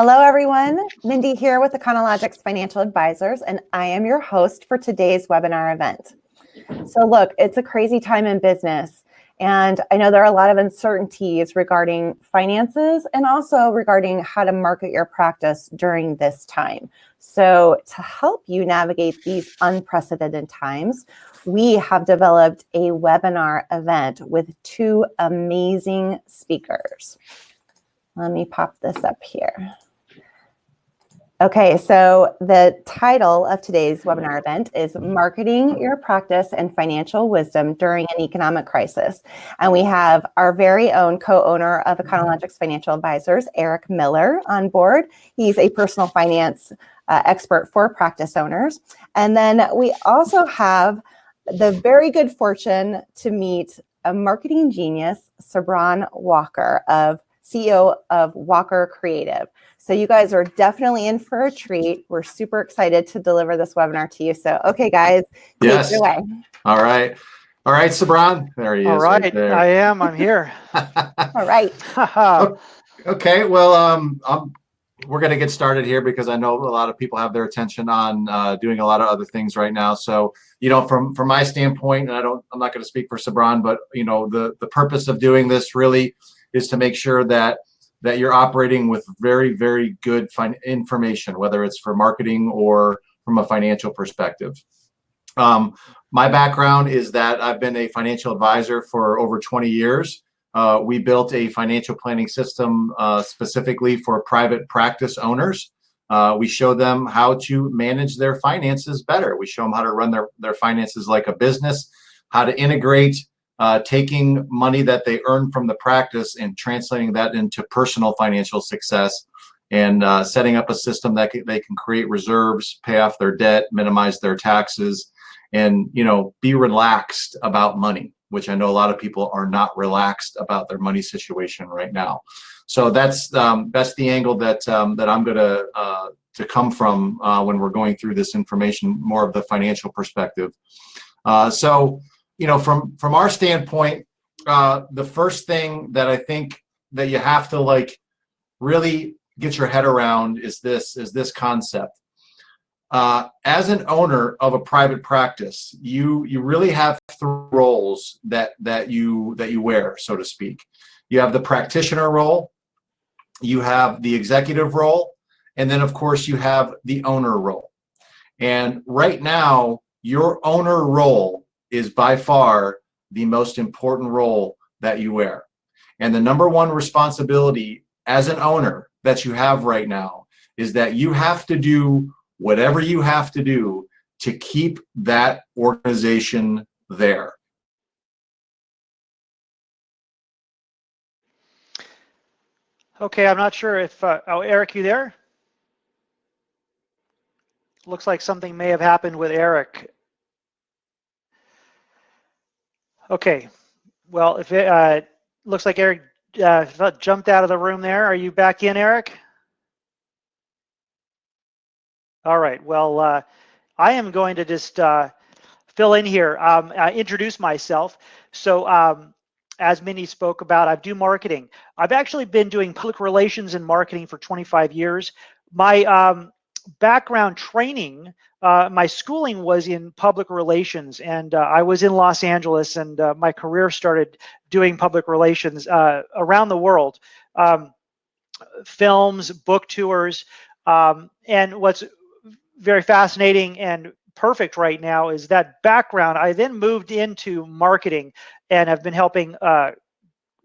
Hello, everyone. Mindy here with Econologics Financial Advisors, and I am your host for today's webinar event. So look, it's a crazy time in business, and I know there are a lot of uncertainties regarding finances and also regarding how to market your practice during this time. So to help you navigate these unprecedented times, we have developed a webinar event with two amazing speakers. Let me pop this up here. Okay, so the title of today's webinar event is Marketing Your Practice and Financial Wisdom During an Economic Crisis. And we have our very own co-owner of Econologics Financial Advisors, Eric Miller, on board. He's a personal finance expert for practice owners. And then we also have the very good fortune to meet a marketing genius, Sabran Walker, CEO of Walker Kreative. So you guys are definitely in for a treat. We're super excited to deliver this webinar to you. So, okay, guys, take it away. All right, Sabran. There he is. All right, right there. I am. I'm here. All right. Okay. Well, we're going to get started here because I know a lot of people have their attention on doing a lot of other things right now. So, from my standpoint, and I'm not going to speak for Sabran, but the purpose of doing this really is to make sure that you're operating with very, very good information, whether it's for marketing or from a financial perspective. My background is that I've been a financial advisor for over 20 years. We built a financial planning system specifically for private practice owners. We show them how to manage their finances better. We show them how to run their finances like a business, how to integrate taking money that they earn from the practice and translating that into personal financial success, and setting up a system that they can create reserves, pay off their debt, minimize their taxes, and be relaxed about money, which I know a lot of people are not relaxed about their money situation right now. So that's the angle that I'm going to come from when we're going through this information, more of the financial perspective. From our standpoint, the first thing that I think that you have to really get your head around is this concept. As an owner of a private practice, you really have three roles that you wear, so to speak. You have the practitioner role, you have the executive role, and then of course you have the owner role. And right now, your owner role is by far the most important role that you wear. And the number one responsibility as an owner that you have right now is that you have to do whatever you have to do to keep that organization there. Okay, I'm not sure if, Eric, you there? Looks like something may have happened with Eric. Okay, well, if it looks like Eric jumped out of the room there. Are you back in, Eric? All right, well, I am going to just fill in here, introduce myself. So as Minnie spoke about, I do marketing. I've actually been doing public relations and marketing for 25 years. My background training, my schooling was in public relations, and I was in Los Angeles, and my career started doing public relations around the world, films, book tours, and what's very fascinating and perfect right now is that background. I then moved into marketing and have been helping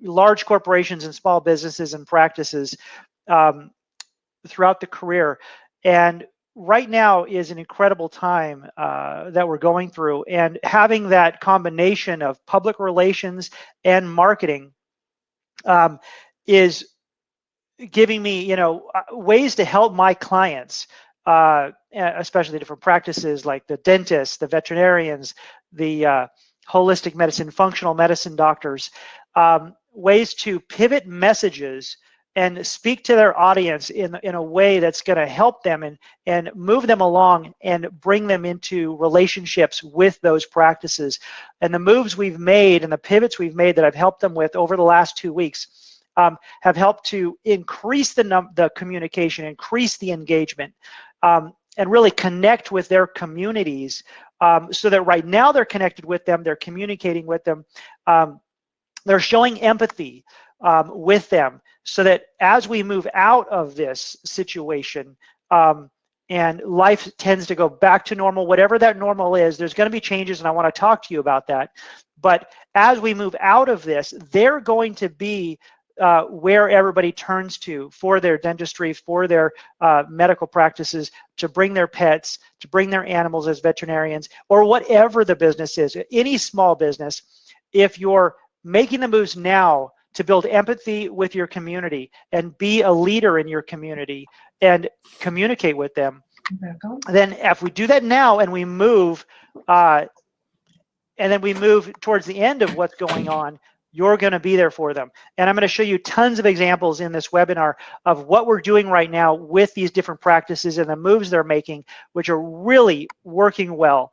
large corporations and small businesses and practices throughout the career. And right now is an incredible time that we're going through, and having that combination of public relations and marketing is giving me, ways to help my clients, especially different practices like the dentists, the veterinarians, the holistic medicine, functional medicine doctors, ways to pivot messages and speak to their audience in a way that's going to help them and move them along and bring them into relationships with those practices. And the moves we've made and the pivots we've made that I've helped them with over the last 2 weeks have helped to increase the communication, increase the engagement, and really connect with their communities, so that right now they're connected with them, they're communicating with them, they're showing empathy with them, so that as we move out of this situation, and life tends to go back to normal, whatever that normal is, there's going to be changes, and I want to talk to you about that. But as we move out of this, they're going to be where everybody turns to for their dentistry, for their medical practices, to bring their pets, to bring their animals as veterinarians, or whatever the business is, any small business. If you're making the moves now to build empathy with your community and be a leader in your community and communicate with them, then if we do that now and we move, and then we move towards the end of what's going on, you're going to be there for them. And I'm going to show you tons of examples in this webinar of what we're doing right now with these different practices and the moves they're making, which are really working well.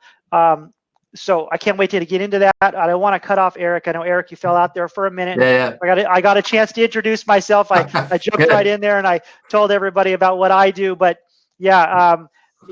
So I can't wait to get into that. I don't want to cut off Eric. I know, Eric, you fell out there for a minute. Yeah. I got a chance to introduce myself. I jumped right in there and I told everybody about what I do. But yeah,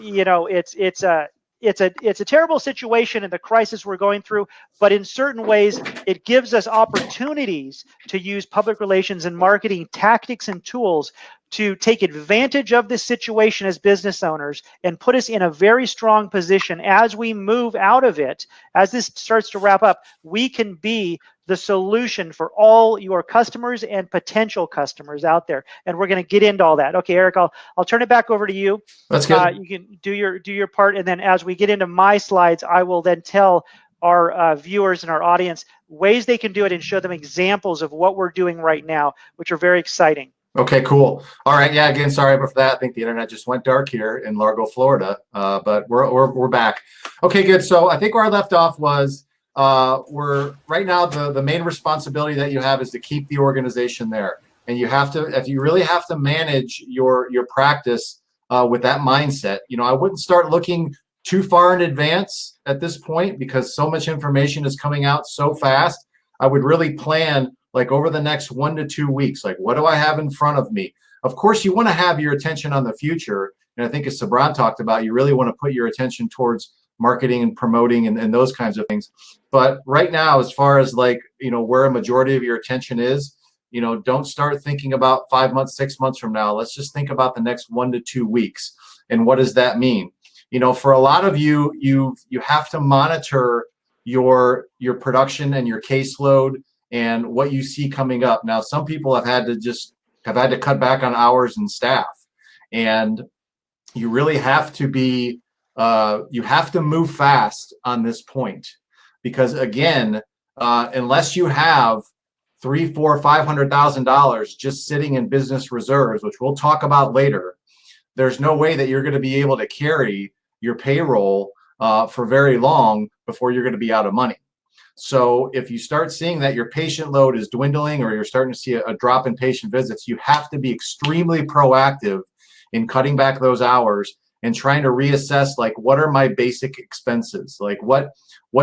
you know, it's a terrible situation and the crisis we're going through, but in certain ways, it gives us opportunities to use public relations and marketing tactics and tools to take advantage of this situation as business owners and put us in a very strong position as we move out of it. As this starts to wrap up, we can be the solution for all your customers and potential customers out there. And we're going to get into all that. Okay, Eric, I'll turn it back over to you. That's good. You can do your part, and then as we get into my slides, I will then tell our viewers and our audience ways they can do it and show them examples of what we're doing right now, which are very exciting. Okay, cool. All right. Yeah. Again, sorry about that. I think the internet just went dark here in Largo, Florida, but we're back. Okay, good. So I think where I left off was we're right now the main responsibility that you have is to keep the organization there, and you have to, if you really have to manage your practice with that mindset. You know, I wouldn't start looking too far in advance at this point because so much information is coming out so fast. I would really plan like over the next 1 to 2 weeks, like what do I have in front of me? Of course, you want to have your attention on the future. And I think as Sabran talked about, you really want to put your attention towards marketing and promoting and those kinds of things. But right now, as far as like, you know, where a majority of your attention is, you know, don't start thinking about 5 months, 6 months from now. Let's just think about the next 1 to 2 weeks. And what does that mean? You know, for a lot of you, you have to monitor your production and your caseload and what you see coming up. Now, some people have had to cut back on hours and staff, and you really have to be, you have to move fast on this point, because again, unless you have $300,000, $400,000, $500,000 just sitting in business reserves, which we'll talk about later, there's no way that you're going to be able to carry your payroll for very long before you're going to be out of money. So if you start seeing that your patient load is dwindling or you're starting to see a drop in patient visits, you have to be extremely proactive in cutting back those hours and trying to reassess, like, what are my basic expenses? Like, what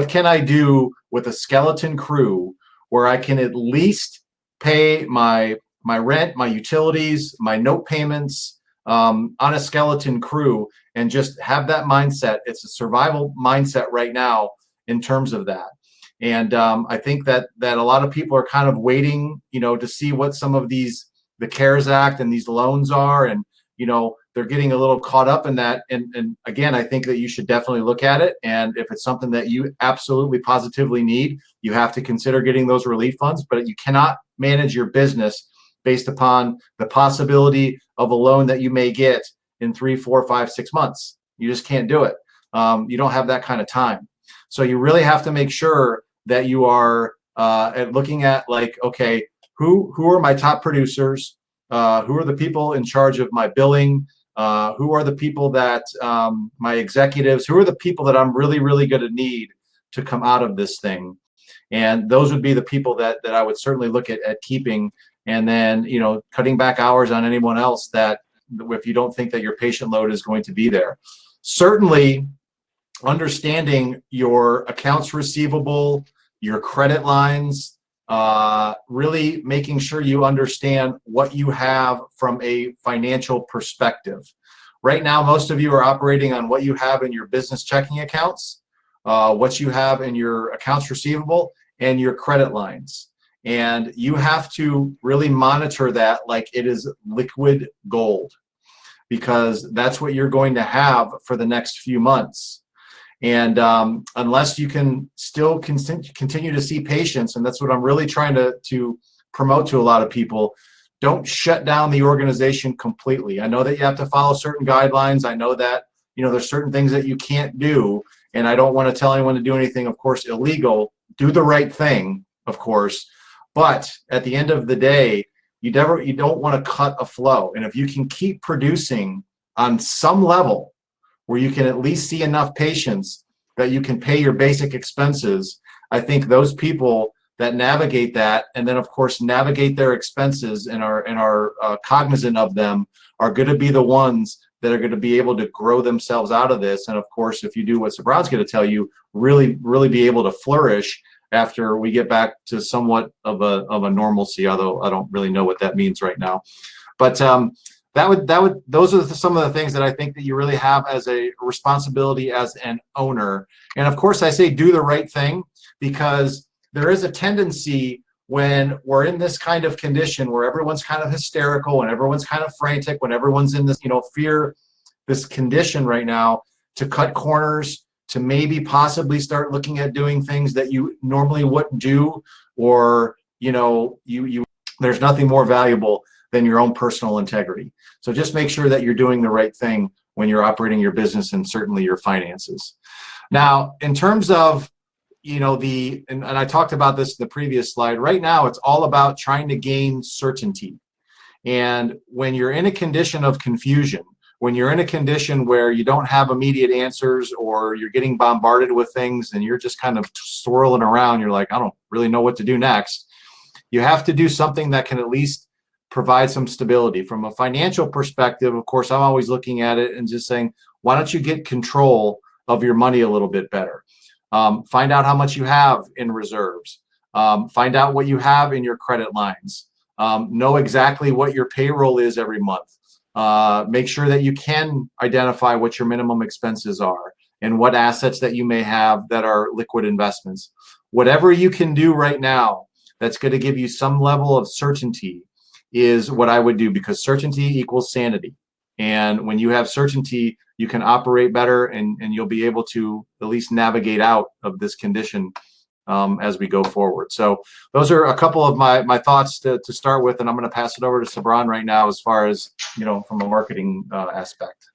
can I do with a skeleton crew where I can at least pay my rent, my utilities, my note payments on a skeleton crew, and just have that mindset. It's a survival mindset right now in terms of that. And I think that a lot of people are kind of waiting, you know, to see what some of the CARES Act and these loans are, and you know, they're getting a little caught up in that. And again, I think that you should definitely look at it. And if it's something that you absolutely positively need, you have to consider getting those relief funds. But you cannot manage your business based upon the possibility of a loan that you may get in 3, 4, 5, 6 months. You just can't do it. You don't have that kind of time. So you really have to make sure that you are looking at, like, okay, who are my top producers? Who are the people in charge of my billing? Who are the people that my executives? Who are the people that I'm really, really going to need to come out of this thing? And those would be the people that I would certainly look at keeping. And then, you know, cutting back hours on anyone else that, if you don't think that your patient load is going to be there. Certainly, understanding your accounts receivable, your credit lines, really making sure you understand what you have from a financial perspective. Right now, most of you are operating on what you have in your business checking accounts, what you have in your accounts receivable, and your credit lines. And you have to really monitor that like it is liquid gold, because that's what you're going to have for the next few months. And unless you can still continue to see patients, and that's what I'm really trying to promote to a lot of people, don't shut down the organization completely. I know that you have to follow certain guidelines. I know that, there's certain things that you can't do, and I don't want to tell anyone to do anything, of course, illegal. Do the right thing, of course. But at the end of the day, you don't want to cut a flow. And if you can keep producing on some level, where you can at least see enough patients that you can pay your basic expenses, I think those people that navigate that, and then of course navigate their expenses and are cognizant of them, are going to be the ones that are going to be able to grow themselves out of this. And of course, if you do what Sabron's going to tell you, really be able to flourish after we get back to somewhat of a normalcy, although I don't really know what that means right now. But those are some of the things that I think that you really have as a responsibility as an owner. And of course, I say do the right thing, because there is a tendency when we're in this kind of condition where everyone's kind of hysterical and everyone's kind of frantic, when everyone's in this, fear, this condition right now, to cut corners, to maybe possibly start looking at doing things that you normally wouldn't do, or, there's nothing more valuable than your own personal integrity. So just make sure that you're doing the right thing when you're operating your business, and certainly your finances. Now, in terms of, and I talked about this in the previous slide, right now it's all about trying to gain certainty. And when you're in a condition of confusion, when you're in a condition where you don't have immediate answers, or you're getting bombarded with things and you're just kind of swirling around, you're like, I don't really know what to do next. You have to do something that can at least provide some stability. From a financial perspective, of course, I'm always looking at it and just saying, why don't you get control of your money a little bit better? Find out how much you have in reserves. Find out what you have in your credit lines. Know exactly what your payroll is every month. Make sure that you can identify what your minimum expenses are and what assets that you may have that are liquid investments. Whatever you can do right now that's going to give you some level of certainty is what I would do, because certainty equals sanity. And when you have certainty, you can operate better, and you'll be able to at least navigate out of this condition as we go forward. So those are a couple of my thoughts to start with, and I'm going to pass it over to Sabron right now as far as, from a marketing aspect.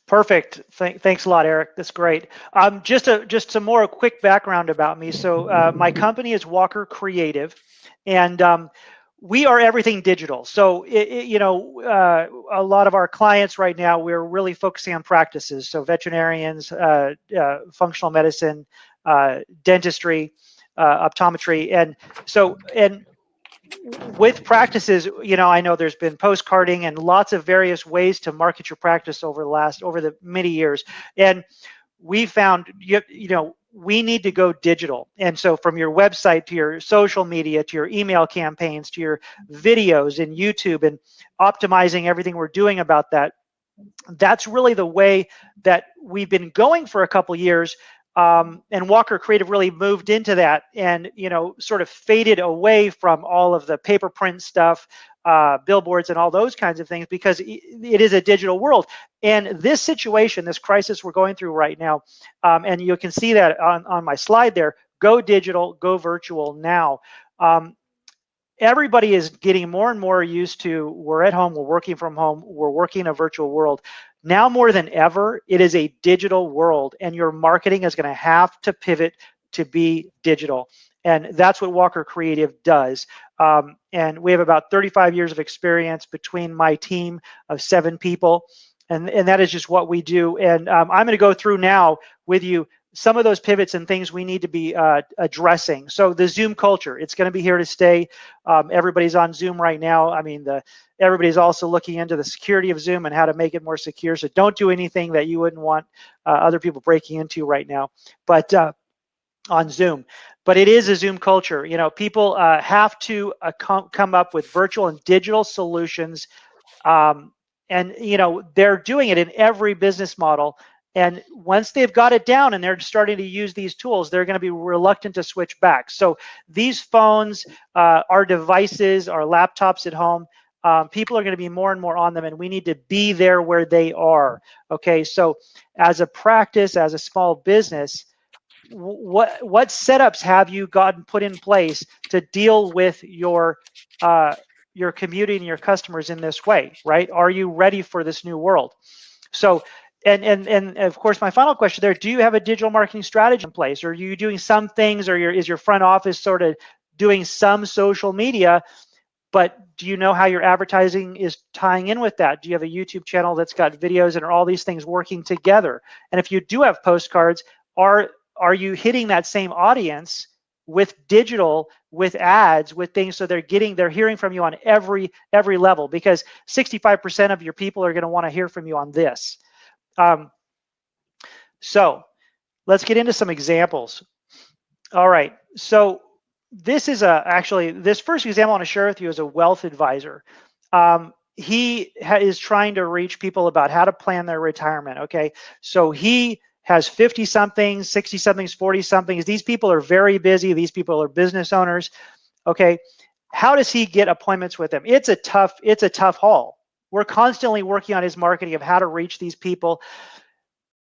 Perfect. Thanks a lot, Eric. That's great. Just some more quick background about me. So my company is Walker Kreative, and we are everything digital. So a lot of our clients right now, we're really focusing on practices. So veterinarians, functional medicine, dentistry, optometry, and with practices, I know there's been postcarding and lots of various ways to market your practice over the many years. And we found, we need to go digital. And so from your website to your social media, to your email campaigns, to your videos in YouTube, and optimizing everything we're doing about that, that's really the way that we've been going for a couple years. And Walker Kreative really moved into that, and sort of faded away from all of the paper print stuff, billboards and all those kinds of things, because it is a digital world. And this situation, this crisis we're going through right now, and you can see that on my slide there, go digital, go virtual now. Everybody is getting more and more used to, we're at home, we're working from home, we're working in a virtual world. Now more than ever, it is a digital world, and your marketing is going to have to pivot to be digital. And that's what Walker Kreative does. And we have about 35 years of experience between my team of 7 people. And that is just what we do. And I'm going to go through now with you some of those pivots and things we need to be addressing. So the Zoom culture, it's going to be here to stay. Everybody's on Zoom right now. I mean, everybody's also looking into the security of Zoom and how to make it more secure. So don't do anything that you wouldn't want other people breaking into right now, but on Zoom. but it is a Zoom culture. You know, people have to come up with virtual and digital solutions, and you know, they're doing it in every business model. And once they've got it down and they're starting to use these tools, they're going to be reluctant to switch back. So these phones, our devices, our laptops at home, people are going to be more and more on them, and we need to be there where they are. Okay, so as a practice, as a small business, what setups have you gotten put in place to deal with your community and your customers in this way, right? Are you ready for this new world? So, and of course, my final question there: do you have a digital marketing strategy in place? Or are you doing some things, or is your front office sort of doing some social media? But do you know how your advertising is tying in with that? Do you have a YouTube channel that's got videos, and are all these things working together? And if you do have postcards, are you hitting that same audience with digital, with ads, with things, so they're hearing from you on every level? Because 65% of your people are going to want to hear from you on this. So let's get into some examples. All right, so this is actually, this first example I want to share with you is a wealth advisor. He is trying to reach people about how to plan their retirement. Okay, so he has 50 somethings, 60 somethings, 40 somethings. These people are very busy. These people are business owners. Okay, how does he get appointments with them? It's a tough haul. We're constantly working on his marketing of how to reach these people.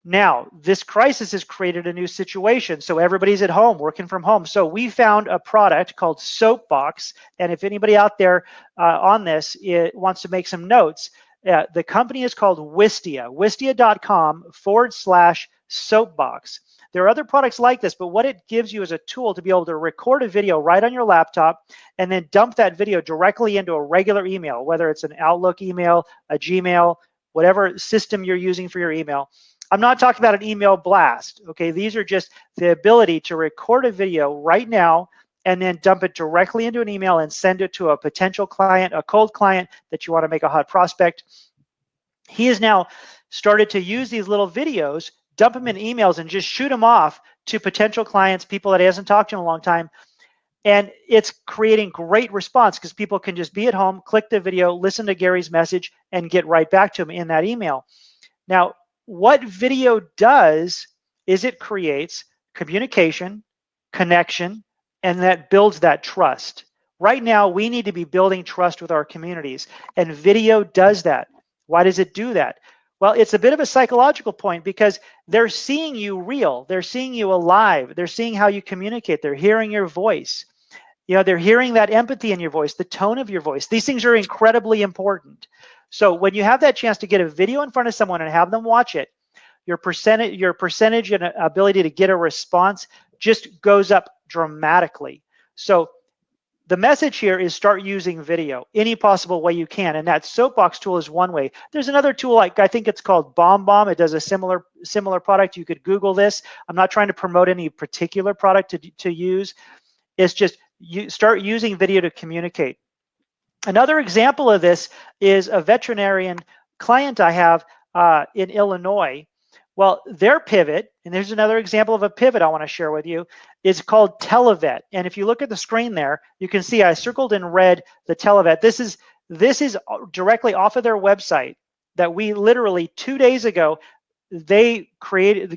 Now, this crisis has created a new situation. So everybody's at home, working from home. So we found a product called Soapbox. And if anybody out there on this wants to make some notes, the company is called Wistia, wistia.com/soapbox. There are other products like this, but what it gives you is a tool to be able to record a video right on your laptop and then dump that video directly into a regular email, whether it's an Outlook email, a Gmail, whatever system you're using for your email. I'm not talking about an email blast. Okay, these are just the ability to record a video right now and then dump it directly into an email and send it to a potential client, a cold client that you want to make a hot prospect. He has now started to use these little videos, dump them in emails, and just shoot them off to potential clients, people that he hasn't talked to in a long time. And it's creating great response because people can just be at home, click the video, listen to Gary's message, and get right back to him in that email. Now, what video does is it creates communication, connection, and that builds that trust. Right now, we need to be building trust with our communities, and video does that. Why does it do that? Well, it's a bit of a psychological point because they're seeing you real. They're seeing you alive. They're seeing how you communicate. They're hearing your voice. You know, they're hearing that empathy in your voice, the tone of your voice. These things are incredibly important. So when you have that chance to get a video in front of someone and have them watch it, your percentage and ability to get a response just goes up dramatically. So the message here is start using video any possible way you can, and that Soapbox tool is one way. There's another tool, like I think it's called BombBomb. It does a similar product. You could Google this. I'm not trying to promote any particular product to use. It's just you start using video to communicate. Another example of this is a veterinarian client I have in Illinois. Well, their pivot, and there's another example of a pivot I want to share with you, is called Televet. And if you look at the screen there, you can see I circled in red the Televet. This is directly off of their website that we literally 2 days ago, they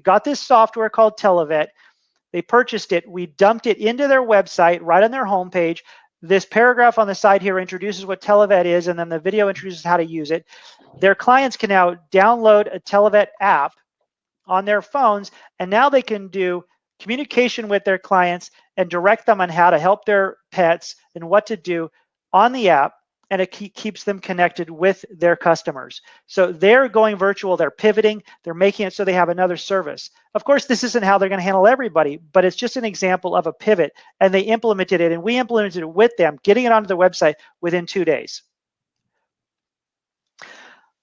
got this software called Televet. They purchased it. We dumped it into their website right on their homepage. This paragraph on the side here introduces what Televet is, and then the video introduces how to use it. Their clients can now download a Televet app on their phones, and now they can do communication with their clients and direct them on how to help their pets and what to do on the app, and it keeps them connected with their customers. So they're going virtual, they're pivoting, they're making it so they have another service. Of course, this isn't how they're going to handle everybody, but it's just an example of a pivot, and they implemented it, and we implemented it with them, getting it onto the website within 2 days.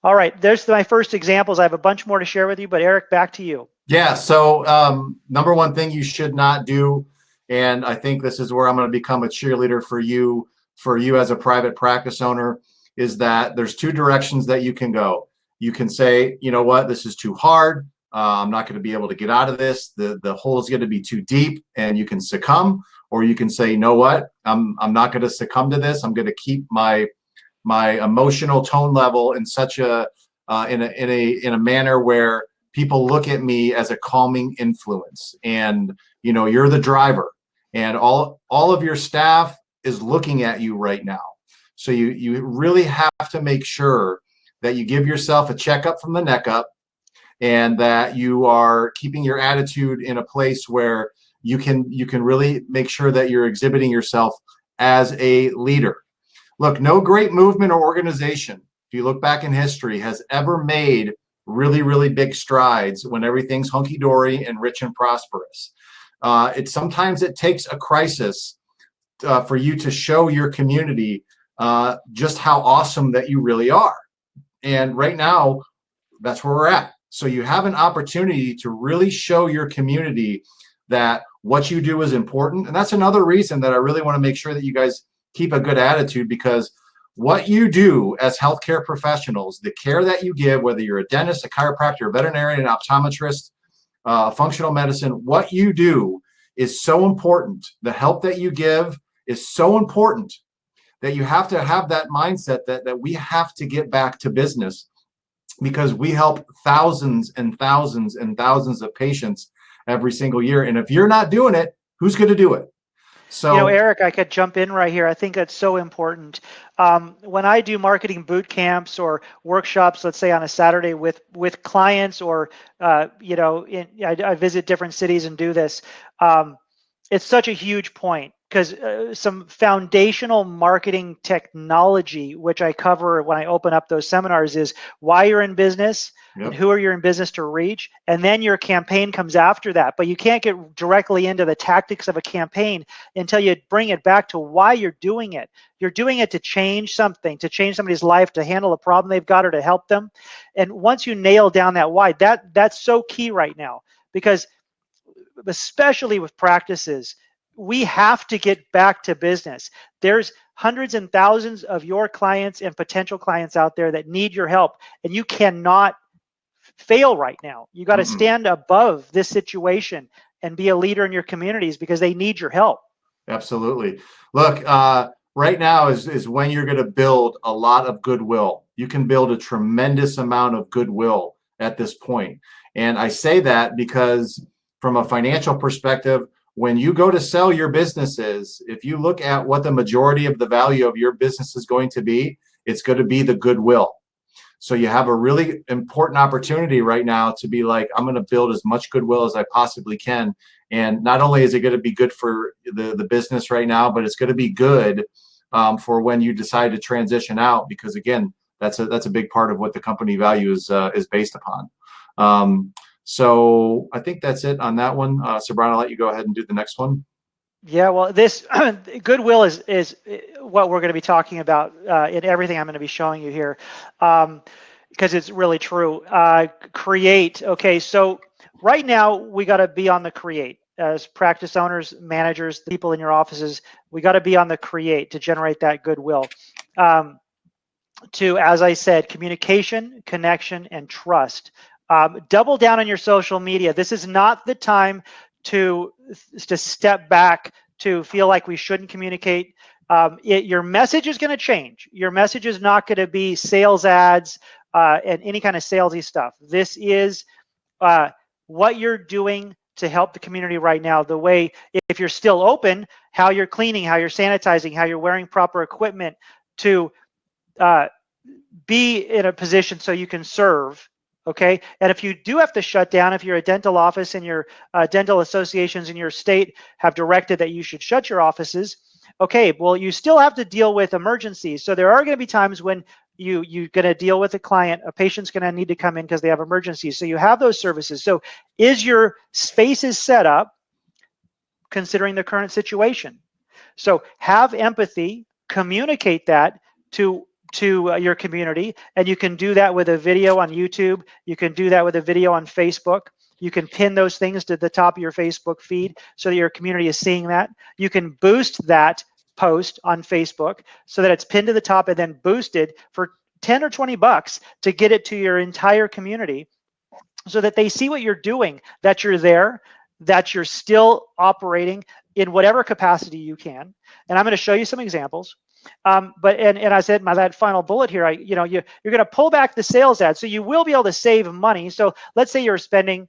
All right, there's my first examples. I have a bunch more to share with you, but Eric, back to you. Yeah, so number one thing you should not do, and I think this is where I'm going to become a cheerleader for you as a private practice owner, is that there's two directions that you can go. You can say, you know what, this is too hard. I'm not going to be able to get out of this. The hole is going to be too deep, and you can succumb. or you can say, you know what, I'm not going to succumb to this. I'm going to keep my emotional tone level in such a in a manner where people look at me as a calming influence, and you're the driver, and all of your staff is looking at you right now. So you really have to make sure that you give yourself a checkup from the neck up, and that you are keeping your attitude in a place where you can really make sure that you're exhibiting yourself as a leader. Look, no great movement or organization, if you look back in history, has ever made really, really big strides when everything's hunky-dory and rich and prosperous. Sometimes it takes a crisis for you to show your community just how awesome that you really are. And right now, that's where we're at. So you have an opportunity to really show your community that what you do is important. And that's another reason that I really want to make sure that you guys keep a good attitude, because what you do as healthcare professionals, the care that you give, whether you're a dentist, a chiropractor, a veterinarian, an optometrist, functional medicine, what you do is so important. The help that you give is so important that you have to have that mindset that we have to get back to business, because we help thousands and thousands and thousands of patients every single year. And if you're not doing it, who's going to do it? So, Eric, I could jump in right here. I think that's so important. When I do marketing boot camps or workshops, let's say on a Saturday with clients, or I visit different cities and do this. It's such a huge point, because some foundational marketing technology, which I cover when I open up those seminars, is why you're in business, and who are you in business to reach, and then your campaign comes after that. But you can't get directly into the tactics of a campaign until you bring it back to why you're doing it. You're doing it to change something, to change somebody's life, to handle a problem they've got, or to help them. And once you nail down that why, that's so key right now, because especially with practices, we have to get back to business. There's hundreds and thousands of your clients and potential clients out there that need your help, and you cannot fail right now. You got to stand above this situation and be a leader in your communities, because they need your help. Absolutely. Look, right now is when you're going to build a lot of goodwill. You can build a tremendous amount of goodwill at this point. And I say that because from a financial perspective, when you go to sell your businesses, if you look at what the majority of the value of your business is going to be, it's going to be the goodwill. So you have a really important opportunity right now to be like, I'm going to build as much goodwill as I possibly can. And not only is it going to be good for the business right now, but it's going to be good for when you decide to transition out, because again, that's a big part of what the company value is based upon. So I think that's it on that one. Sabrina, I'll let you go ahead and do the next one. Yeah, well, this goodwill is what we're going to be talking about in everything I'm going to be showing you here, because it's really true. Create. Okay, so right now we got to be on the create. As practice owners, managers, the people in your offices, we got to be on the create to generate that goodwill. To, as I said, communication, connection, and trust. Double down on your social media. This is not the time to step back, to feel like we shouldn't communicate. Your message is going to change. Your message is not going to be sales ads and any kind of salesy stuff. This is what you're doing to help the community right now. The way, if you're still open, how you're cleaning, how you're sanitizing, how you're wearing proper equipment to be in a position so you can serve. Okay, and if you do have to shut down, if you're a dental office and your dental associations in your state have directed that you should shut your offices, okay, well, you still have to deal with emergencies. So there are going to be times when you're going to deal with a client, a patient's going to need to come in because they have emergencies. So you have those services. So is your spaces set up considering the current situation? So have empathy, communicate that to your community, and you can do that with a video on YouTube. You can do that with a video on Facebook. You can pin those things to the top of your Facebook feed so that your community is seeing that. You can boost that post on Facebook so that it's pinned to the top and then boosted for 10 or 20 bucks to get it to your entire community, so that they see what you're doing, that you're there, that you're still operating in whatever capacity you can. And I'm going to show you some examples. But I said that final bullet here, you're going to pull back the sales ads, so you will be able to save money. So let's say you're spending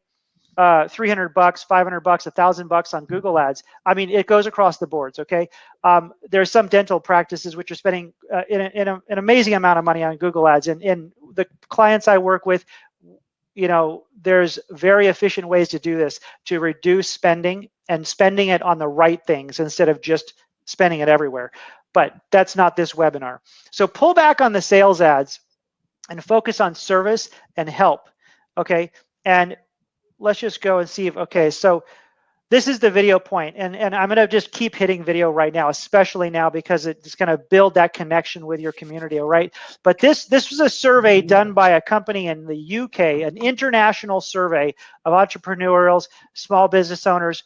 $300, $500, $1,000 on Google ads. I mean, it goes across the boards. Okay. There's some dental practices which are spending an amazing amount of money on Google ads, and the clients I work with, there's very efficient ways to do this, to reduce spending and spending it on the right things instead of just spending it everywhere. But that's not this webinar. So pull back on the sales ads and focus on service and help. Okay. And let's just go and see if, okay, so this is the video point, and I'm going to just keep hitting video right now, especially now, because it's going to build that connection with your community, all right? But this was a survey done by a company in the UK, an international survey of entrepreneurials, small business owners,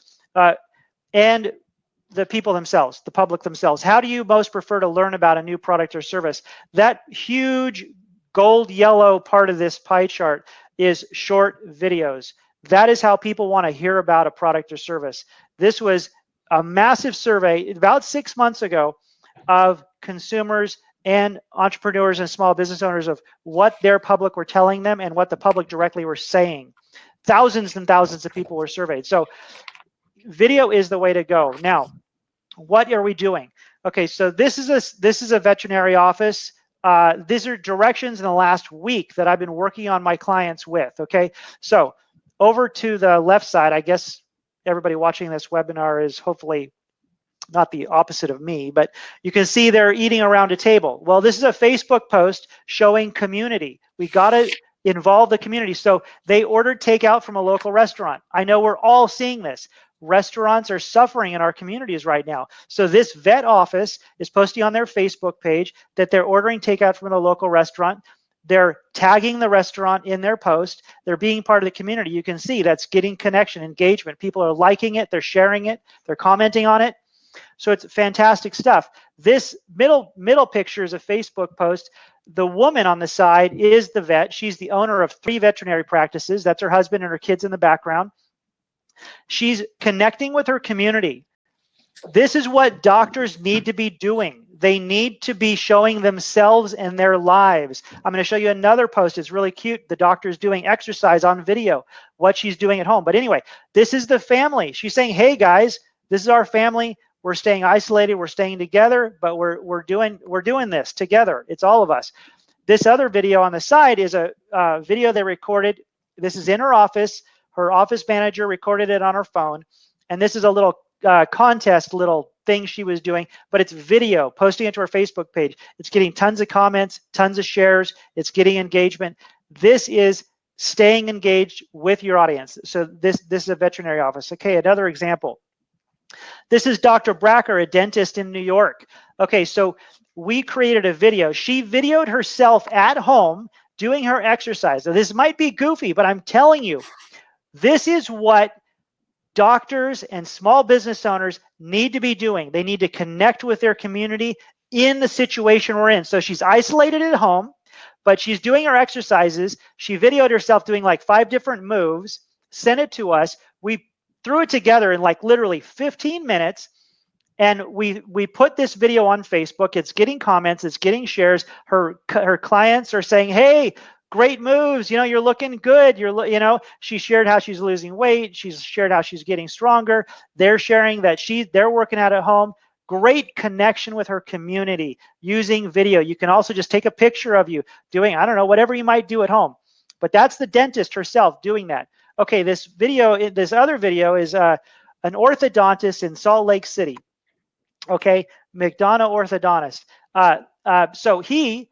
and the people themselves, the public themselves. How do you most prefer to learn about a new product or service? That huge gold yellow part of this pie chart is short videos. That is how people want to hear about a product or service. This was a massive survey about 6 months ago of consumers and entrepreneurs and small business owners of what their public were telling them and what the public directly were saying. Thousands and thousands of people were surveyed. So video is the way to go. Now, what are we doing? Okay, so this is a veterinary office. These are directions in the last week that I've been working on my clients with. Okay, so over to the left side, I guess everybody watching this webinar is hopefully not the opposite of me, but you can see they're eating around a table. Well, this is a Facebook post showing community. We got to involve the community. So they ordered takeout from a local restaurant. I know we're all seeing this. Restaurants are suffering in our communities right now. So this vet office is posting on their Facebook page that they're ordering takeout from a local restaurant. They're tagging the restaurant in their post. They're being part of the community. You can see that's getting connection, engagement. People are liking it. They're sharing it. They're commenting on it. So it's fantastic stuff. This middle picture is a Facebook post. The woman on the side is the vet. She's the owner of 3 veterinary practices. That's her husband and her kids in the background. She's connecting with her community. This is what doctors need to be doing. They need to be showing themselves and their lives. I'm going to show you another post. It's really cute. The doctor's doing exercise on video, what she's doing at home. But anyway, this is the family. She's saying, hey guys, this is our family. We're staying isolated. We're staying together, but we're doing this together. It's all of us. This other video on the side is a video they recorded. This is in her office. Her office manager recorded it on her phone. And this is a little contest, little thing she was doing, but it's video, posting it to her Facebook page. It's getting tons of comments, tons of shares. It's getting engagement. This is staying engaged with your audience. So this is a veterinary office. Okay, another example. This is Dr. Bracker, a dentist in New York. Okay, so we created a video. She videoed herself at home doing her exercise. Now, this might be goofy, but I'm telling you, this is what doctors and small business owners need to be doing. They need to connect with their community in the situation we're in. So she's isolated at home, but she's doing her exercises. She videoed herself doing like 5 different moves, sent it to us. We threw it together in like literally 15 minutes. And we put this video on Facebook. It's getting comments. It's getting shares. Her clients are saying, hey, great moves. You're looking good. She shared how she's losing weight. She's shared how she's getting stronger. They're sharing that they're working out at home. Great connection with her community using video. You can also just take a picture of you doing, I don't know, whatever you might do at home. But that's the dentist herself doing that. Okay, this other video is an orthodontist in Salt Lake City. Okay, McDonough orthodontist. So he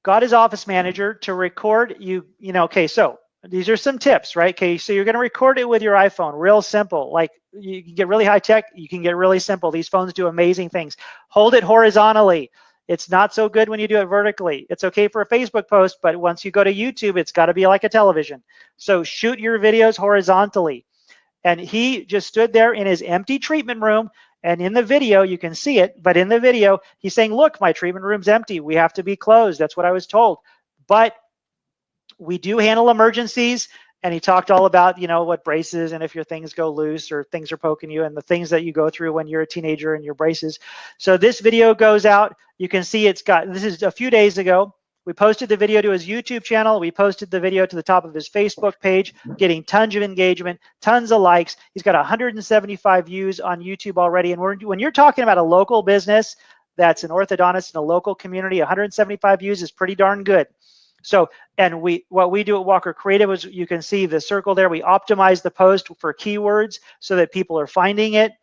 got his office manager to record okay, so these are some tips, right? Okay, so you're going to record it with your iPhone, real simple. Like you can get really high tech, you can get really simple. These phones do amazing things. Hold it horizontally. It's not so good when you do it vertically. It's okay for a Facebook post, but once you go to YouTube, it's got to be like a television. So shoot your videos horizontally. And he just stood there in his empty treatment room. And in the video, you can see it, but in the video, he's saying, look, my treatment room's empty. We have to be closed. That's what I was told. But we do handle emergencies, And he talked all about, what braces, and if your things go loose or things are poking you, and the things that you go through when you're a teenager and your braces. So this video goes out. You can see this is a few days ago. We posted the video to his YouTube channel. We posted the video to the top of his Facebook page, getting tons of engagement, tons of likes. He's got 175 views on YouTube already. And when you're talking about a local business that's an orthodontist in a local community, 175 views is pretty darn good. So, and what we do at Walker Kreative is, you can see the circle there. We optimize the post for keywords so that people are finding it.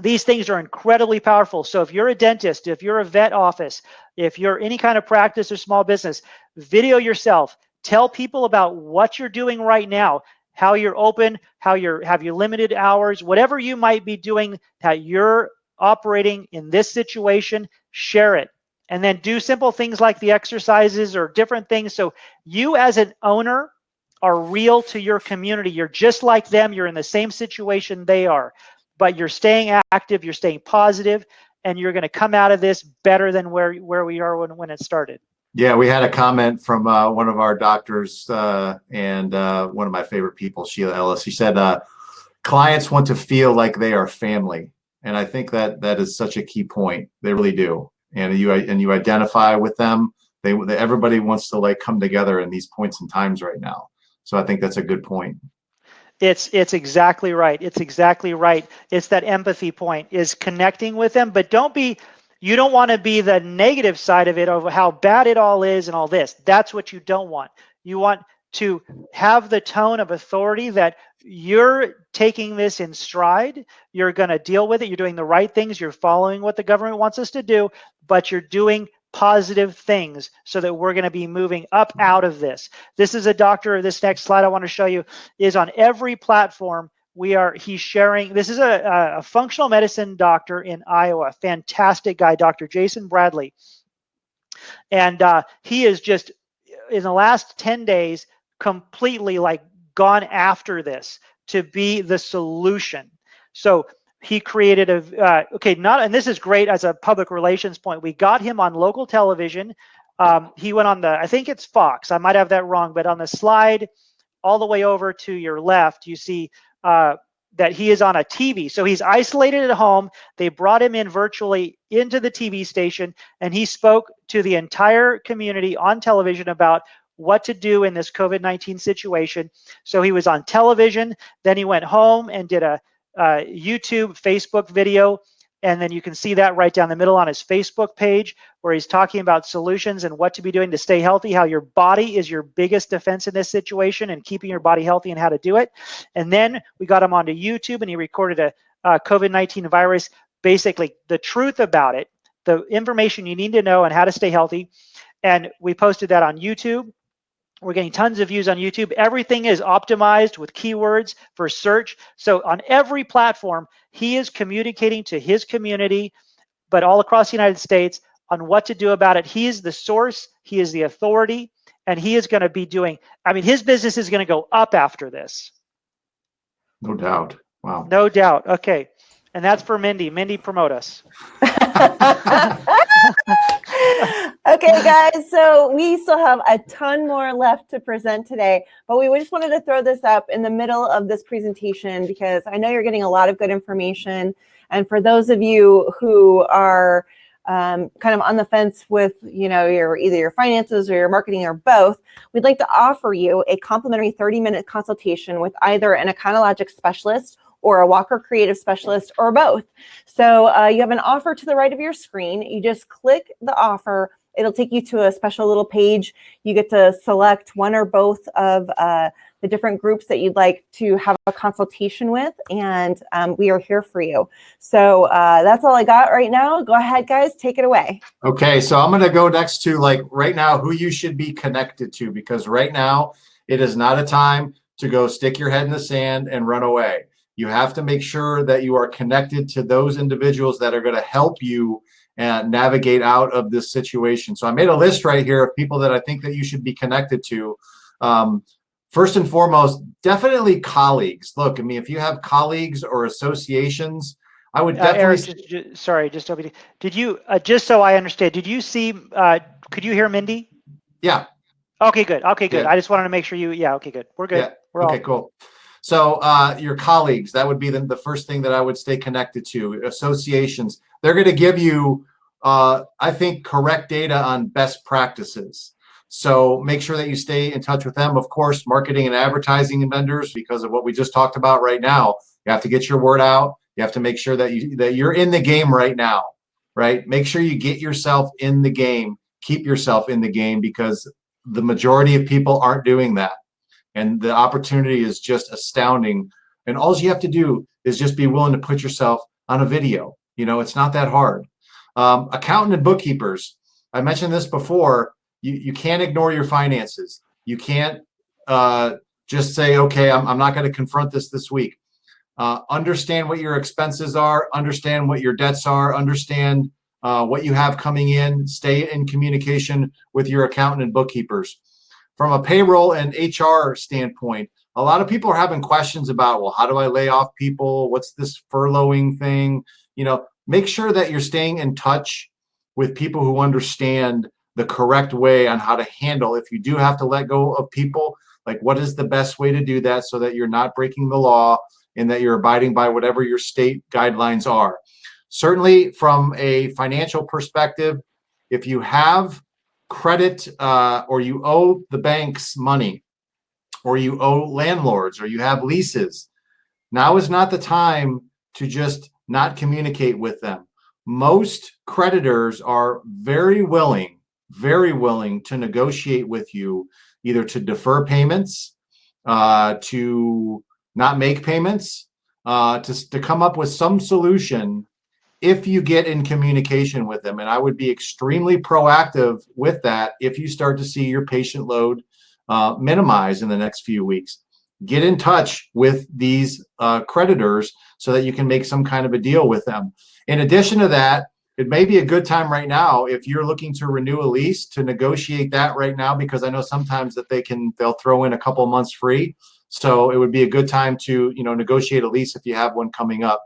These things are incredibly powerful. So if you're a dentist, if you're a vet office, if you're any kind of practice or small business, video yourself. Tell people about what you're doing right now, how you're open, have you limited hours, whatever you might be doing, how you're operating in this situation, share it. And then do simple things like the exercises or different things. So you as an owner are real to your community. You're just like them. You're in the same situation they are. But you're staying active, you're staying positive, and you're going to come out of this better than where we are when it started. Yeah, we had a comment from one of our doctors and one of my favorite people, Sheila Ellis. She said, clients want to feel like they are family. And I think that is such a key point. They really do. And you identify with them. Everybody wants to come together in these points and times right now. So I think that's a good point. It's exactly right. It's exactly right. It's that empathy point, is connecting with them, but you don't want to be the negative side of it, of how bad it all is and all this. That's what you don't want. You want to have the tone of authority that you're taking this in stride. You're going to deal with it. You're doing the right things. You're following what the government wants us to do, but you're doing positive things so that we're going to be moving up out of this. This is a doctor. This next slide I want to show you is on every platform. He's sharing. This is a functional medicine doctor in Iowa. Fantastic guy, Dr. Jason Bradley. And he is just, in the last 10 days, completely gone after this to be the solution. So he created and this is great as a public relations point. We got him on local television. He went on I think it's Fox. I might have that wrong, but on the slide all the way over to your left, you see that he is on a TV. So he's isolated at home. They brought him in virtually into the TV station, and he spoke to the entire community on television about what to do in this COVID-19 situation. So he was on television, then he went home and did a YouTube, Facebook video, and then you can see that right down the middle on his Facebook page, where he's talking about solutions and what to be doing to stay healthy, how your body is your biggest defense in this situation, and keeping your body healthy and how to do it. And then we got him onto YouTube, and he recorded a COVID-19 virus, basically the truth about it, the information you need to know, and how to stay healthy. And we posted that on YouTube. We're getting tons of views on YouTube. Everything is optimized with keywords for search. So on every platform, he is communicating to his community, but all across the United States, on what to do about it. He is the source. He is the authority. And he is going to be his business is going to go up after this. No doubt. Wow. No doubt. Okay. And that's for Mindy. Mindy, promote us. Okay, guys, so we still have a ton more left to present today, but we just wanted to throw this up in the middle of this presentation because I know you're getting a lot of good information. And for those of you who are kind of on the fence with, either your finances or your marketing or both, we'd like to offer you a complimentary 30-minute consultation with either an Econologics specialist or a Walker Kreative specialist, or both. So you have an offer to the right of your screen. You just click the offer. It'll take you to a special little page. You get to select one or both of the different groups that you'd like to have a consultation with, and we are here for you. So that's all I got right now. Go ahead, guys, take it away. Okay, so I'm going to go next to right now who you should be connected to, because right now it is not a time to go stick your head in the sand and run away. You have to make sure that you are connected to those individuals that are going to help you navigate out of this situation. So I made a list right here of people that I think that you should be connected to. First and foremost, definitely colleagues. Look, if you have colleagues or associations, I would definitely. Eric, sorry, did you, just so I understand, did you see, could you hear Mindy? Yeah. Okay, good. Okay, good. Yeah. I just wanted to make sure okay, good. We're good. Yeah. We're Okay, all cool. So your colleagues, that would be the first thing that I would stay connected to. Associations, they're going to give you, I think, correct data on best practices. So make sure that you stay in touch with them. Of course, marketing and advertising vendors, because of what we just talked about right now, you have to get your word out. You have to make sure that you're in the game right now, right? Make sure you get yourself in the game, keep yourself in the game, because the majority of people aren't doing that. And the opportunity is just astounding. And all you have to do is just be willing to put yourself on a video. It's not that hard. Accountant and bookkeepers, I mentioned this before, you can't ignore your finances. You can't just say, okay, I'm not going to confront this week. Understand what your expenses are, understand what your debts are, understand what you have coming in, stay in communication with your accountant and bookkeepers. From a payroll and HR standpoint, a lot of people are having questions about, well, how do I lay off people? What's this furloughing thing? Make sure that you're staying in touch with people who understand the correct way on how to handle if you do have to let go of people, like what is the best way to do that so that you're not breaking the law and that you're abiding by whatever your state guidelines are. Certainly from a financial perspective, if you have credit or you owe the banks money or you owe landlords or you have leases, now is not the time to just not communicate with them. Most creditors are very willing to negotiate with you, either to defer payments, to not make payments, to come up with some solution if you get in communication with them. And I would be extremely proactive with that if you start to see your patient load minimize in the next few weeks. Get in touch with these creditors so that you can make some kind of a deal with them. In addition to that, it may be a good time right now if you're looking to renew a lease to negotiate that right now, because I know sometimes that they'll throw in a couple of months free. So it would be a good time to negotiate a lease if you have one coming up.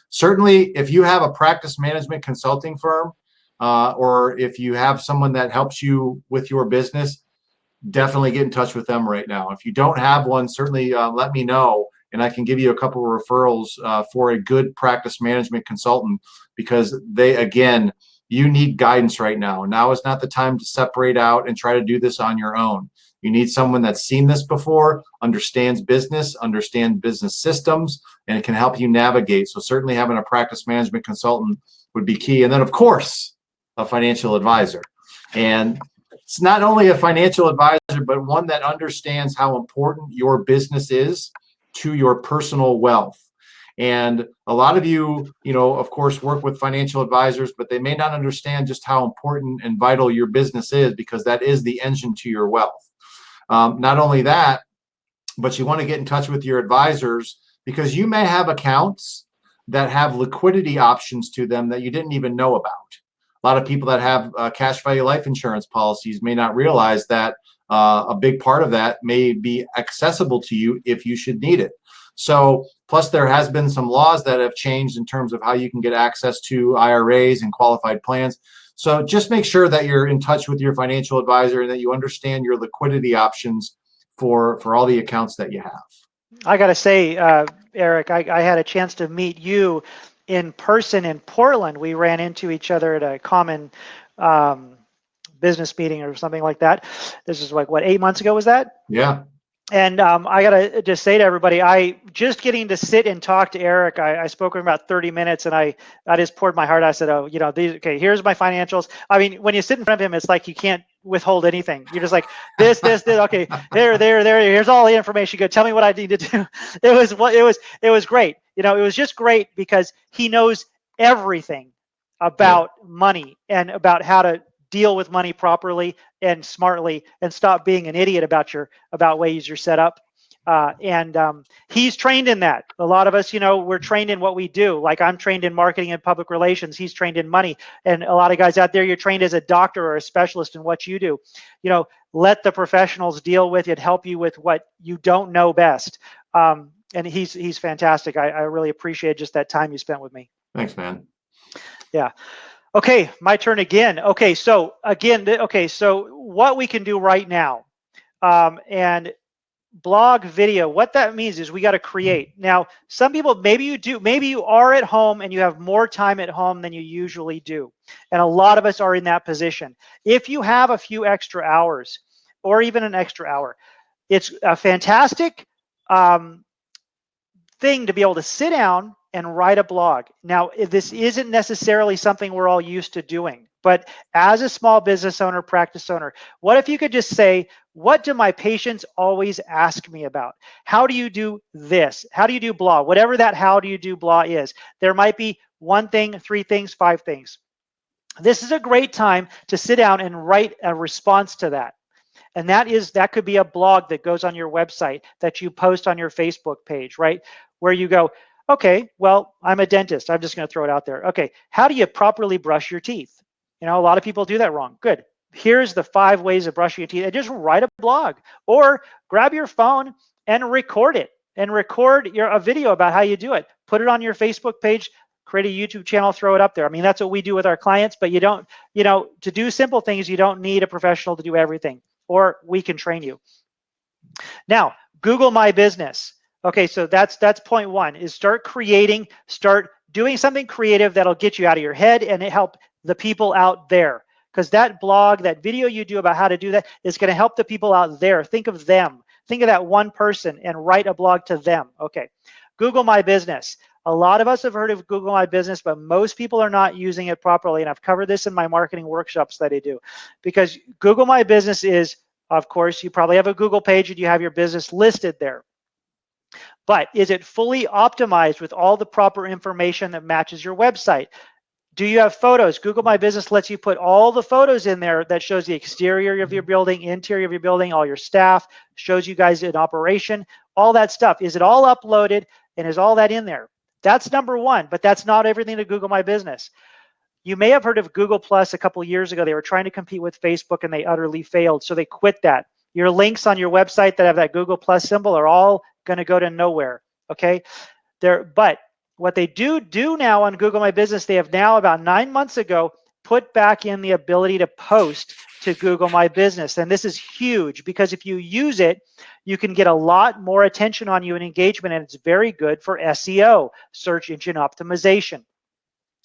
Certainly, if you have a practice management consulting firm or if you have someone that helps you with your business, definitely get in touch with them right now. If you don't have one, certainly let me know, and I can give you a couple of referrals for a good practice management consultant, because you need guidance right now. Now is not the time to separate out and try to do this on your own. You need someone that's seen this before, understands business systems, and it can help you navigate. So certainly having a practice management consultant would be key. And then, of course, a financial advisor. And it's not only a financial advisor, but one that understands how important your business is to your personal wealth. And a lot of you, of course, work with financial advisors, but they may not understand just how important and vital your business is, because that is the engine to your wealth. Not only that, but you want to get in touch with your advisors, because you may have accounts that have liquidity options to them that you didn't even know about. A lot of people that have cash value life insurance policies may not realize that a big part of that may be accessible to you if you should need it. So, plus there has been some laws that have changed in terms of how you can get access to IRAs and qualified plans. So just make sure that you're in touch with your financial advisor and that you understand your liquidity options for all the accounts that you have. I got to say, Eric, I had a chance to meet you in person in Portland. We ran into each other at a common business meeting or something like that. This is like, what, 8 months ago was that? Yeah. And I got to just say to everybody, I just getting to sit and talk to Eric, I spoke with him about 30 minutes and I just poured my heart. I said, oh, okay, here's my financials. I mean, when you sit in front of him, it's like you can't withhold anything. You're just like, this, okay, there, here's all the information. Good. Tell me what I need to do. It was great. It was just great because he knows everything about money and about how to deal with money properly and smartly, and stop being an idiot about ways you're set up. And he's trained in that. A lot of us, we're trained in what we do. Like I'm trained in marketing and public relations. He's trained in money. And a lot of guys out there, you're trained as a doctor or a specialist in what you do. Let the professionals deal with it, help you with what you don't know best. And he's fantastic. I really appreciate just that time you spent with me. Thanks, man. Yeah. Okay, my turn again. Okay, so what we can do right now, and blog video, what that means is we got to create. Now, some people, maybe you are at home and you have more time at home than you usually do. And a lot of us are in that position. If you have a few extra hours or even an extra hour, it's a fantastic thing to be able to sit down and write a blog. Now, this isn't necessarily something we're all used to doing, but as a small business owner, practice owner, what if you could just say, what do my patients always ask me about? How do you do this? How do you do blah? Whatever that how do you do blah is. There might be one thing, three things, five things. This is a great time to sit down and write a response to that. And that could be a blog that goes on your website that you post on your Facebook page, right? Where you go, okay, well, I'm a dentist. I'm just going to throw it out there. Okay, how do you properly brush your teeth? You know, a lot of people do that wrong. Good. Here's the 5 ways of brushing your teeth. And just write a blog or grab your phone and record it and record a video about how you do it. Put it on your Facebook page, create a YouTube channel, throw it up there. I mean, that's what we do with our clients, but you don't, to do simple things, you don't need a professional to do everything, or we can train you. Now, Google My Business. Okay, so that's point one, is start doing something creative that'll get you out of your head and it help the people out there. Because that blog, that video you do about how to do that is going to help the people out there. Think of them. Think of that one person and write a blog to them. Okay, Google My Business. A lot of us have heard of Google My Business, but most people are not using it properly. And I've covered this in my marketing workshops that I do. Because Google My Business is, of course, you probably have a Google page and you have your business listed there. But is it fully optimized with all the proper information that matches your website? Do you have photos? Google My Business lets you put all the photos in there that shows the exterior of your building, interior of your building, all your staff, shows you guys in operation, all that stuff. Is it all uploaded and is all that in there? That's number one, but that's not everything to Google My Business. You may have heard of Google Plus a couple of years ago. They were trying to compete with Facebook and they utterly failed. So they quit that. Your links on your website that have that Google Plus symbol are all going to go to nowhere. Okay. But what they do now on Google My Business, they have now about 9 months ago put back in the ability to post to Google My Business. And this is huge because if you use it, you can get a lot more attention on you and engagement, and it's very good for SEO, search engine optimization.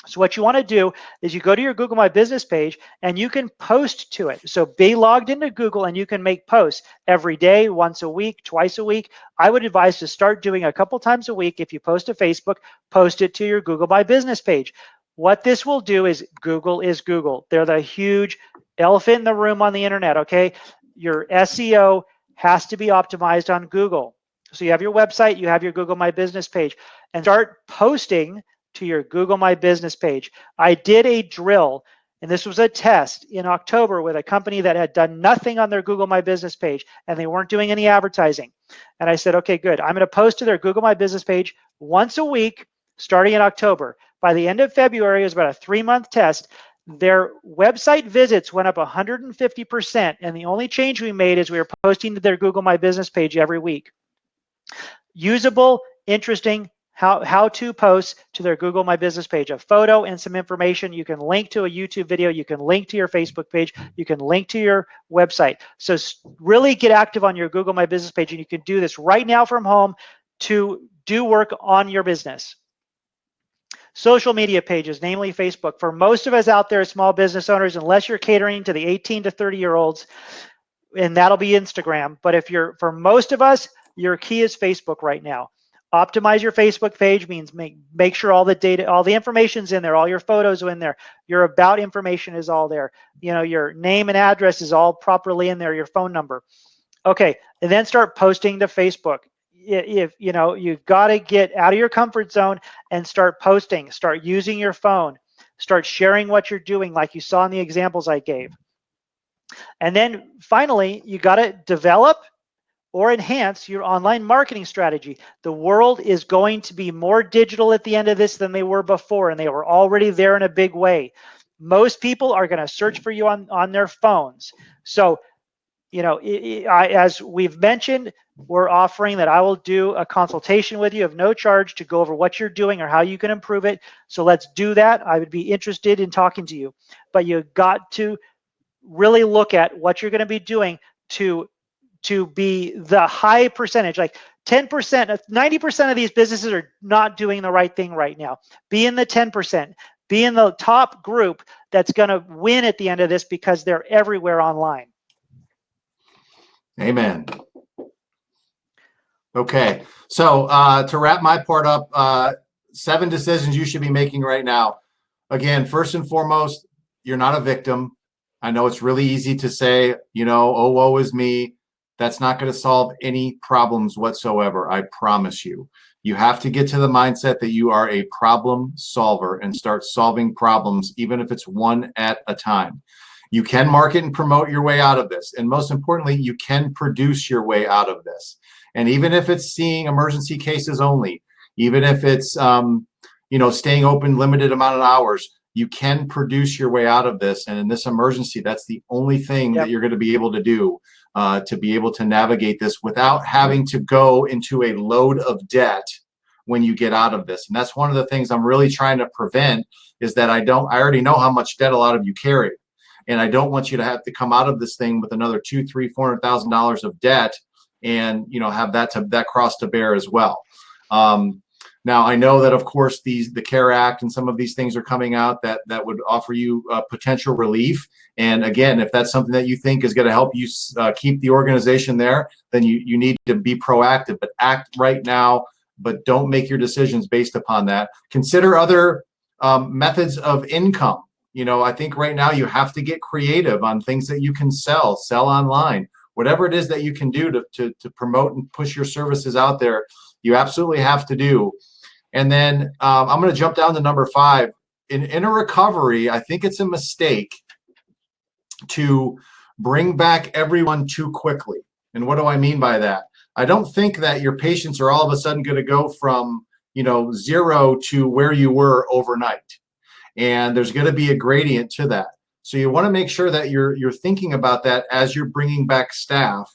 So what you want to do is you go to your Google My Business page and you can post to it. So be logged into Google and you can make posts every day, once a week, twice a week. I would advise to start doing a couple times a week. If you post to Facebook, post it to your Google My Business page. What this will do is Google is Google. They're the huge elephant in the room on the internet, okay? Your SEO has to be optimized on Google. So you have your website, you have your Google My Business page, and start posting to your Google My Business page. I did a drill, and this was a test in October with a company that had done nothing on their Google My Business page, and they weren't doing any advertising. And I said, okay, good. I'm going to post to their Google My Business page once a week, starting in October. By the end of February, it was about a 3-month test. Their website visits went up 150%, and the only change we made is we were posting to their Google My Business page every week. Usable, interesting, how-to posts to their Google My Business page, a photo and some information. You can link to a YouTube video. You can link to your Facebook page. You can link to your website. So really get active on your Google My Business page, and you can do this right now from home to do work on your business. Social media pages, namely Facebook. For most of us out there, small business owners, unless you're catering to the 18 to 30-year-olds, and that'll be Instagram. But for most of us, your key is Facebook right now. Optimize your Facebook page means make sure all the data, all the information's in there, all your photos are in there, your about information is all there, your name and address is all properly in there, your phone number. Okay, and then start posting to Facebook. If you've got to get out of your comfort zone and start posting, start using your phone, start sharing what you're doing, like you saw in the examples I gave. And then finally, you got to develop or enhance your online marketing strategy. The world is going to be more digital at the end of this than they were before, and they were already there in a big way. Most people are going to search for you on their phones. So, as we've mentioned, we're offering that I will do a consultation with you of no charge to go over what you're doing or how you can improve it. So let's do that. I would be interested in talking to you, but you've got to really look at what you're going to be doing to to be the high percentage, like 10%, 90% of these businesses are not doing the right thing right now. Be in the 10%, be in the top group that's going to win at the end of this because they're everywhere online. Amen. Okay, so to wrap my part up, 7 decisions you should be making right now. Again, first and foremost, you're not a victim. I know it's really easy to say, oh, woe is me. That's not going to solve any problems whatsoever. I promise you. You have to get to the mindset that you are a problem solver and start solving problems, even if it's one at a time. You can market and promote your way out of this. And most importantly, you can produce your way out of this. And even if it's seeing emergency cases only, even if it's, staying open limited amount of hours, you can produce your way out of this. And in this emergency, that's the only thing that you're going to be able to do to be able to navigate this without having to go into a load of debt when you get out of this. And that's one of the things I'm really trying to prevent, is that I already know how much debt a lot of you carry. And I don't want you to have to come out of this thing with another $200,000, $300,000, $400,000 of debt and have that cross to bear as well. Now, I know that, of course, the CARE Act and some of these things are coming out that would offer you potential relief. And again, if that's something that you think is going to help you keep the organization there, then you need to be proactive, but act right now, but don't make your decisions based upon that. Consider other methods of income. I think right now you have to get creative on things that you can sell online, whatever it is that you can do to promote and push your services out there. You absolutely have to do. And then I'm going to jump down to number 5. In a recovery, I think it's a mistake to bring back everyone too quickly. And what do I mean by that? I don't think that your patients are all of a sudden going to go from 0 to where you were overnight. And there's going to be a gradient to that. So you want to make sure that you're thinking about that as you're bringing back staff.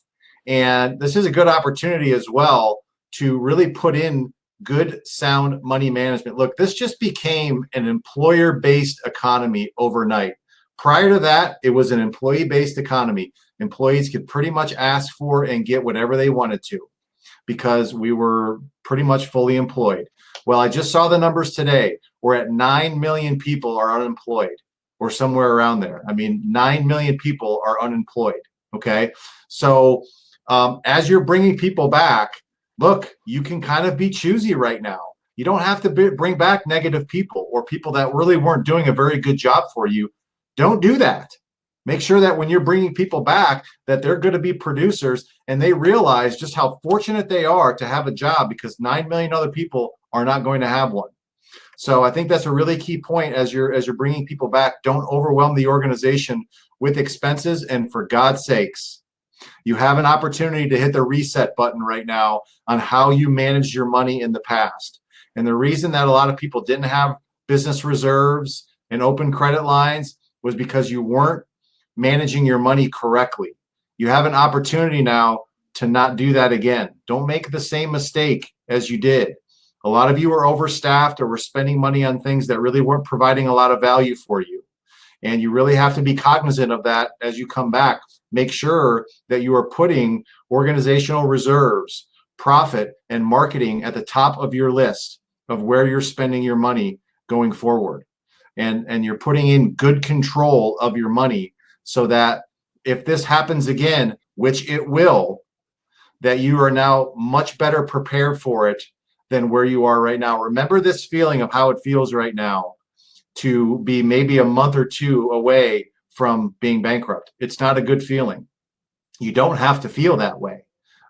And this is a good opportunity as well to really put in good, sound money management. Look, this just became an employer-based economy overnight. Prior to that, it was an employee-based economy. Employees could pretty much ask for and get whatever they wanted to because we were pretty much fully employed. Well, I just saw the numbers today. We're at 9 million people are unemployed, or somewhere around there. 9 million people are unemployed, okay? So as you're bringing people back, look, you can kind of be choosy right now. You don't have to bring back negative people or people that really weren't doing a very good job for you. Don't do that. Make sure that when you're bringing people back, that they're going to be producers and they realize just how fortunate they are to have a job, because 9 million other people are not going to have one. So I think that's a really key point as you're bringing people back. Don't overwhelm the organization with expenses. And for God's sakes, you have an opportunity to hit the reset button right now on how you managed your money in the past. And the reason that a lot of people didn't have business reserves and open credit lines was because you weren't managing your money correctly. You have an opportunity now to not do that again. Don't make the same mistake as you did. A lot of you are overstaffed or were spending money on things that really weren't providing a lot of value for you. And you really have to be cognizant of that as you come back. Make sure that you are putting organizational reserves, profit, and marketing at the top of your list of where you're spending your money going forward. And you're putting in good control of your money so that if this happens again, which it will, that you are now much better prepared for it than where you are right now. Remember this feeling of how it feels right now to be maybe a month or 2 away from being bankrupt. It's not a good feeling. You don't have to feel that way.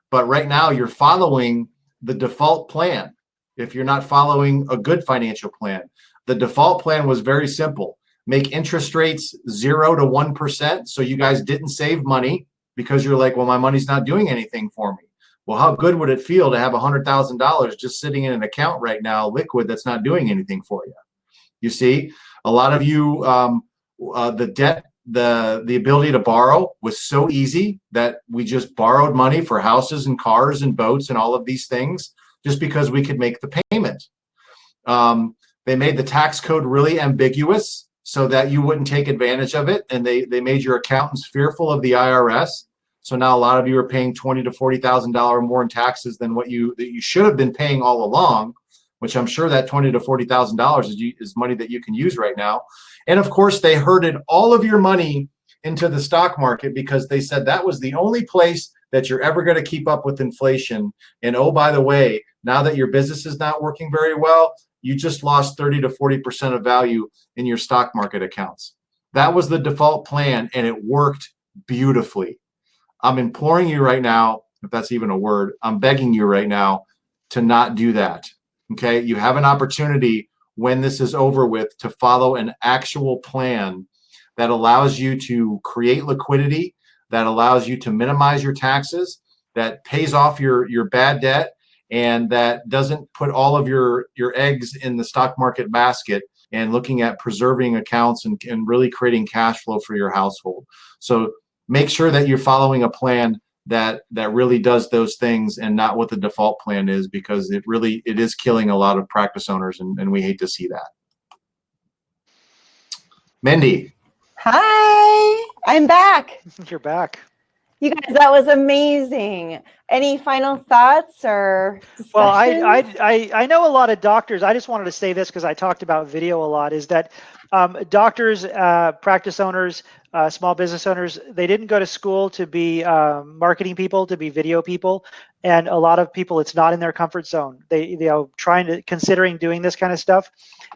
But right now you're following the default plan. If you're not following a good financial plan, the default plan was very simple. Make interest rates 0 to 1%. So you guys didn't save money because you're like, well, my money's not doing anything for me. Well, how good would it feel to have $100,000 just sitting in an account right now, liquid, that's not doing anything for you? You see, a lot of you, the debt, the ability to borrow was so easy that we just borrowed money for houses and cars and boats and all of these things just because we could make the payment. They made the tax code really ambiguous so that you wouldn't take advantage of it. And they made your accountants fearful of the IRS. So now a lot of you are paying $20,000 to $40,000 more in taxes than what you should have been paying all along, which I'm sure that $20,000 to $40,000 is money that you can use right now. And of course, they herded all of your money into the stock market because they said that was the only place that you're ever going to keep up with inflation. And oh, by the way, now that your business is not working very well, you just lost 30 to 40% of value in your stock market accounts. That was the default plan, and it worked beautifully. I'm imploring you right now, if that's even a word, I'm begging you right now to not do that. Okay, you have an opportunity when this is over with to follow an actual plan that allows you to create liquidity, that allows you to minimize your taxes, that pays off your bad debt, and that doesn't put all of your eggs in the stock market basket, and looking at preserving accounts and really creating cash flow for your household. So make sure that you're following a plan that really does those things and not what the default plan is, because it is killing a lot of practice owners, and we hate to see that. Mindy. Hi, I'm back. You're back. You guys, that was amazing. Any final thoughts or discussions? Well, I know a lot of doctors. I just wanted to say this because I talked about video a lot, is that doctors, practice owners, small business owners, they didn't go to school to be marketing people, to be video people. And a lot of people, it's not in their comfort zone. They considering doing this kind of stuff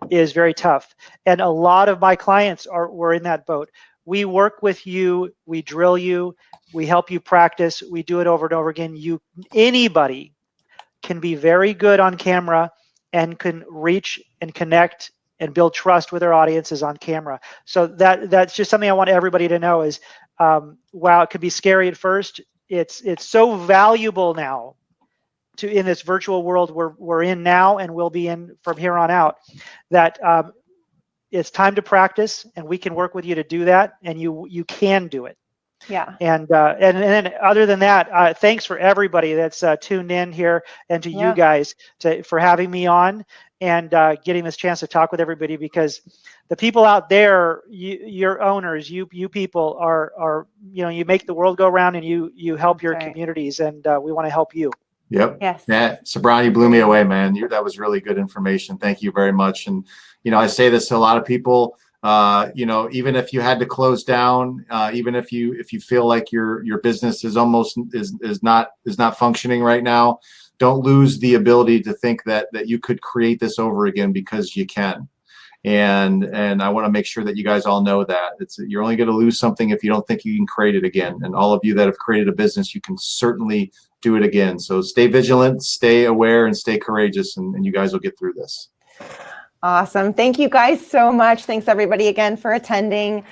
is very tough. And a lot of my clients were in that boat. We work with you, we drill you, we help you practice, we do it over and over again. Anybody can be very good on camera and can reach and connect and build trust with their audiences on camera. So that's just something I want everybody to know is, while it could be scary at first, it's so valuable now in this virtual world we're in now and will be in from here on out, that it's time to practice, and we can work with you to do that, and you can do it. Yeah. And then other than that, thanks for everybody that's tuned in here, and to you guys for having me on and getting this chance to talk with everybody, because the people out there, your owners, you people are you make the world go round, and you help your communities, and we want to help you. Yep. Yes. Yeah. Sabran, you blew me away, man. That was really good information. Thank you very much. And, I say this to a lot of people, even if you had to close down, even if you feel like your business is almost is not functioning right now, don't lose the ability to think that you could create this over again, because you can. And I want to make sure that you guys all know that you're only going to lose something if you don't think you can create it again. And all of you that have created a business, you can certainly do it again. So stay vigilant, stay aware, and stay courageous, and you guys will get through this. Awesome. Thank you guys so much. Thanks everybody again for attending.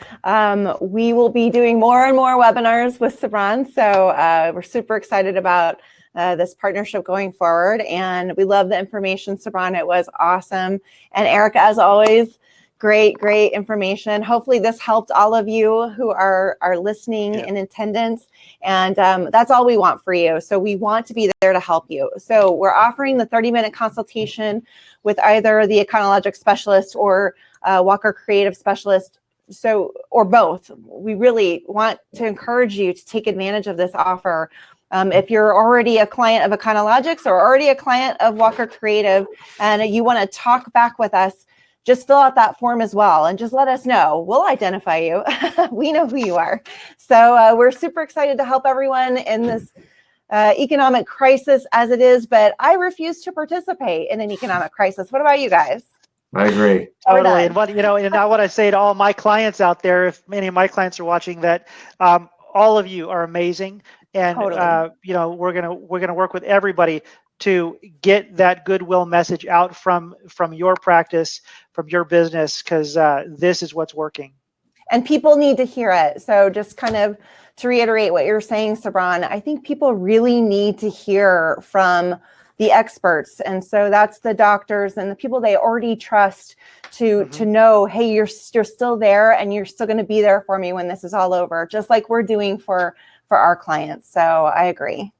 We will be doing more and more webinars with Sabran. So we're super excited about this partnership going forward. And we love the information, Sabran. It was awesome. And Erica, as always, great information. Hopefully this helped all of you who are listening in attendance. And that's all we want for you. So we want to be there to help you. So we're offering the 30-minute consultation with either the Econologics specialist or Walker Kreative specialist. Or both. We really want to encourage you to take advantage of this offer. If you're already a client of Econologics or already a client of Walker Kreative and you want to talk back with us, just fill out that form as well and just let us know. We'll identify you. We know who you are. So we're super excited to help everyone in this economic crisis as it is, but I refuse to participate in an economic crisis. What about you guys? I agree. Totally. And now what I say to all my clients out there, if many of my clients are watching, that all of you are amazing. And Totally. we're gonna work with everybody to get that goodwill message out from your practice, from your business, because this is what's working. And people need to hear it. So just kind of to reiterate what you're saying, Sabran, I think people really need to hear from the experts. And so that's the doctors and the people they already trust to know, hey, you're still there and you're still going to be there for me when this is all over, just like we're doing for our clients. So I agree.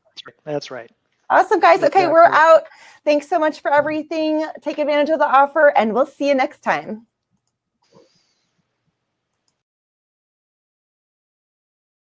That's right. Awesome, guys. Okay, we're out. Thanks so much for everything. Take advantage of the offer, and we'll see you next time.